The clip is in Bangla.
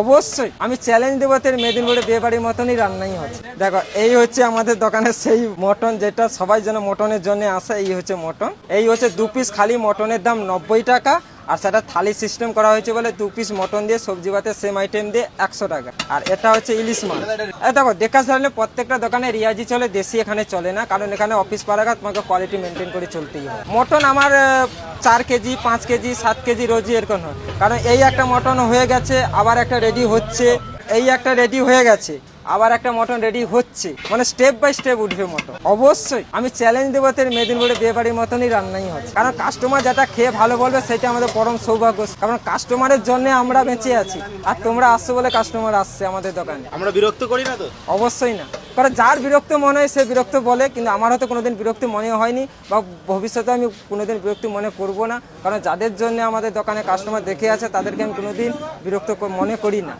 অবশ্যই আমি চ্যালেঞ্জ দেবো, তোর মেদিনীপুরে বিয়ে বাড়ির মতনই রান্নাই হচ্ছে। দেখো এই হচ্ছে আমাদের দোকানের সেই মটন, যেটা সবাই যেন মটনের জন্য আসে। এই হচ্ছে মটন, এই হচ্ছে 2 পিস খালি মটনের দাম 90 টাকা। আর সেটা থালি সিস্টেম করা হয়েছে বলে 2 পিস মটন দিয়ে সবজি ভাতে সেম আইটেম দিয়ে 100 টাকা। আর এটা হচ্ছে ইলিশ মাছ। দেখো দেখা যাচ্ছে প্রত্যেকটা দোকানে রিয়াজি চলে, দেশি এখানে চলে না, কারণ এখানে অফিস পাড়াগা তোমাকে কোয়ালিটি মেনটেন করে চলতেই হয়। মটন আমার 4 কেজি 5 কেজি 7 কেজি রোজই এরকম হয়, কারণ এই একটা মটন হয়ে গেছে, আবার একটা রেডি হচ্ছে, এই একটা রেডি হয়ে গেছে, আবার একটা মটন রেডি হচ্ছে, মানে স্টেপ বাই স্টেপ উঠবে মটন। অবশ্যই আমি চ্যালেঞ্জ দেবো, তোর মেদিনীপুরে বিয়ে বাড়ির মতনই রান্নাই হচ্ছে, কারণ কাস্টমার যেটা খেয়ে ভালো বলবে সেটা আমাদের পরম সৌভাগ্য, কারণ কাস্টমারের জন্য আমরা বেঁচে আছি। আর তোমরা আসছো বলে কাস্টমার আসছে আমাদের দোকানে। আমরা বিরক্ত করি না তো? অবশ্যই না, কারণ যার বিরক্ত মনে হয় সে বিরক্ত বলে, কিন্তু আমার হয়তো কোনোদিন বিরক্তি মনে হয়নি, বা ভবিষ্যতে আমি কোনোদিন বিরক্তি মনে করব না, কারণ যাদের জন্য আমাদের দোকানে কাস্টমার দেখে আছে তাদেরকে আমি কোনোদিন বিরক্ত মনে করি না।